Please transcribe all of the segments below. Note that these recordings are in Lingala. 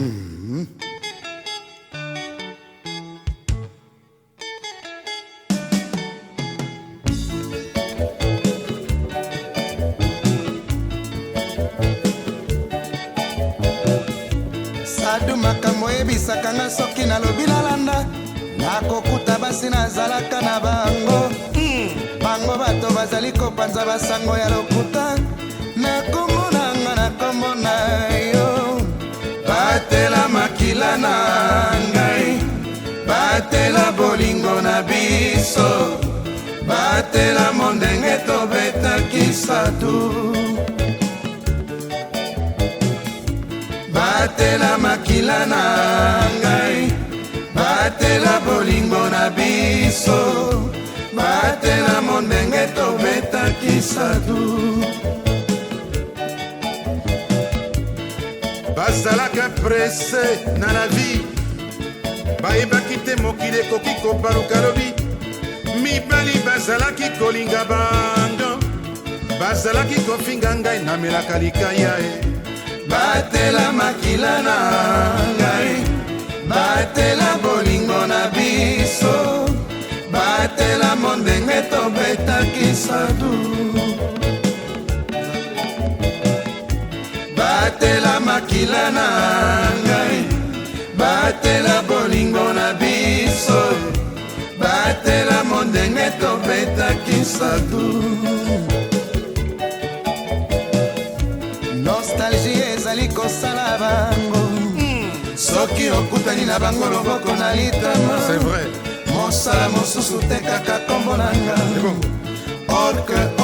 Sadu makambo ebisaka nga soki nalobi nalanda nakokuta basi nazalaka na bango bango bato bazali kopanza basango ya lokuta na kombo na nga na kombo na yo batela makila na ngai batela bolingo na biso batela mondenge tobetaki satu batela makila na ngai batela bolingo na biso batela mondenge tobetaki satu bazalaka presse na la vie bayebaki te mokili ekoki kobaluka lobi mibali bazalaki kolinga bango bazalaki kofinga ngai namelaka likaya batela makila na ngai batela bolingo na biso batela mondenge tobetaki sadu batela makila na ngai batela bolingo na biso batela mondenge tobetaki sadu nostalgie ezali kosala bango soki okutani na bango loboko na litama mosala mosusu te kaka kombo na nga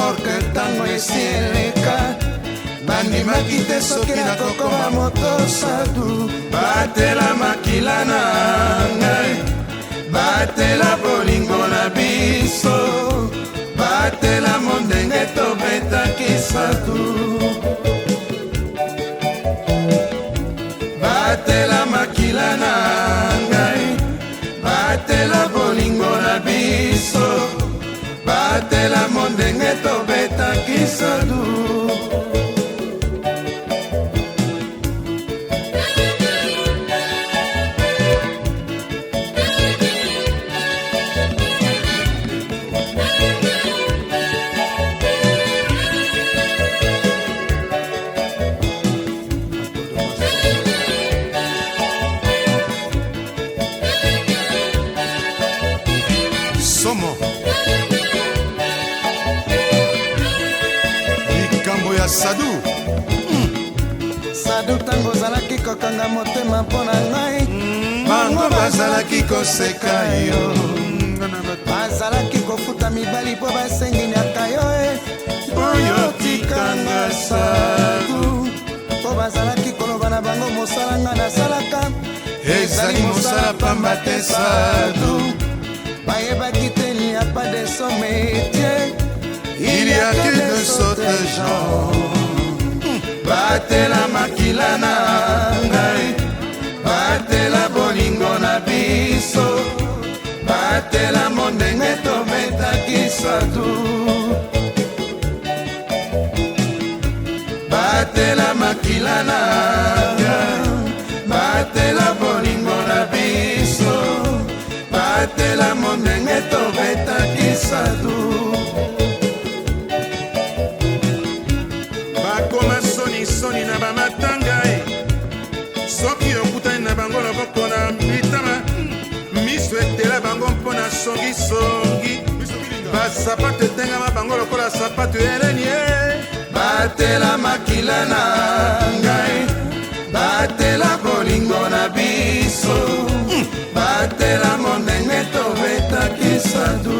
orke ntango esi eleka bandimaki te soki nakokoma moto sadu batela makila na ngai batela bolingo na biso batela mondenge tobetaki sadu batela makila na ngai batela bolingo na biso batela mondenge tobetaki sadu somo likambo ya sadu sadu ntango ozalaki kokanga motema mpo na ngai bango bazalaki koseka yo bazalaki kofuta mibali mpo basenginiaka yo oyo tikanga sadu mpo bazalaki koloba na bango mosala nga nasalaka ezali mosala pamba te sadu bayebaki te il n'y a pas de son métier il y a que de sottes gens batela makila na ngai batela bolingo na biso batela mondenge tobetaki satu batela makila na ngai batela bolingo na biso batela mondenge tobetaki sadu bakoma sonisoni na bamatanga soki okutani na bango loboko na litama miso etela bango mpo na songisongi basapato etengama bango lokola sapato eleni batela makila na ngai batela bolingo na biso batela mondenge tobetaki sadu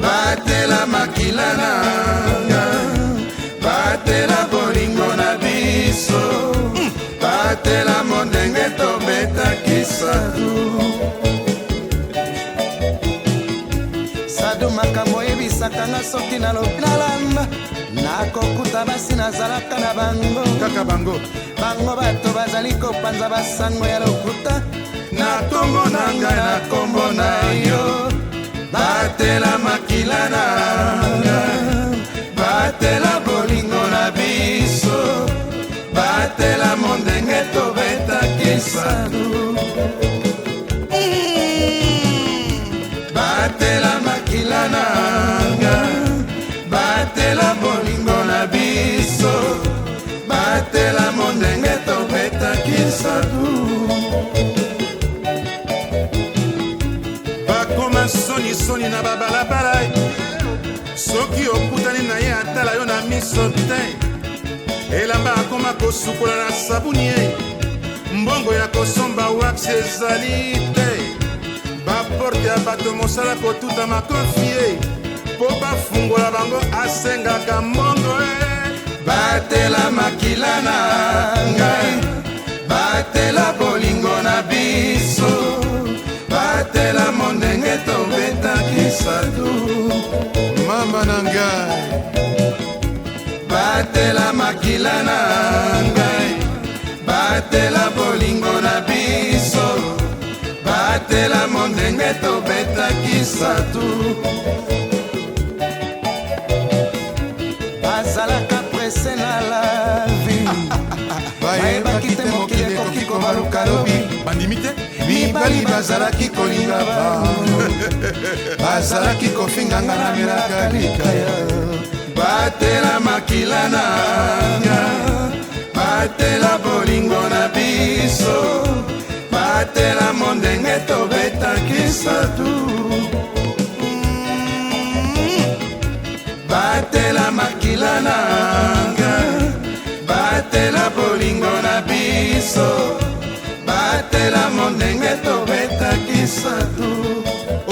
batela makila na ngai batela bolingo na biso batela mondenge tobetaki sadu sadu makambo ebisaka nga soki nalobi nalanda nakokuta basi nazalaka na bango kaka bango bato bazali kopanza basango ya lokuta na kombo na ngai na kombo na yo batela makila na ngai batela bolingo na biso nanga batela bolingo na biso batela mondenge tobetaki sadu bakoma sonisoni na babalabala soki okutani na ye atala yo na miso te elamba akoma kosukola na sabuni ye mbongo ya kosomba wax ezali te baporte ya bato mosala kotuta makofi ye mpo bafungola bango asengaka mbongo batela makila na ngai batela bolingo na biso batela mondenge tobetaki sadu mama na ngai batela makila na ngai batela bolingo na biso batela mondenge tobetaki sadu bazalaka prese na lavi bayebaki te mokili ekoki kobaluka lobi bandimi te mibali bazalaki kolinga bango bazalaki kofinganga na melaka likaya batela makila nanga batela bolingo na biso batela mondenge tobetaki sadu batela makila nanga batela bolingo na biso batela mondenge tobetaki sadu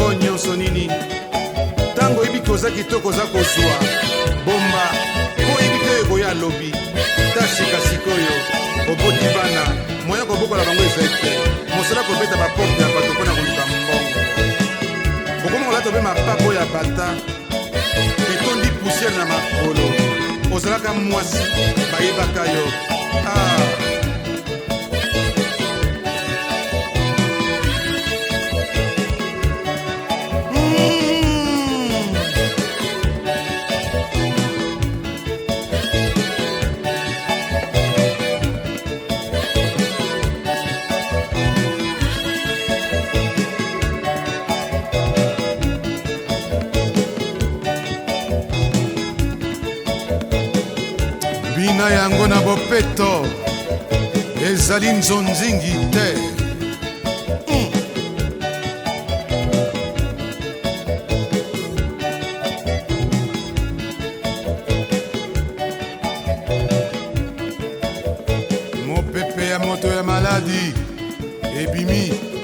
o nyonso nini ntango oyebi koza kitoko oza kozwa bomba po oyebi te ekoya lobi ta sikasikoyo oboti bana moya kobokola bango ezali te mosala kobeta baporte ya bato mpona koluka mbongo okoma kolata obe mapapa oyo ya bata etondi pusiere na makolo ozalaka mwasi bayebaka yo bina yango na bopeto ezali nzonzingi te mopepe ya moto ya maladi ebimi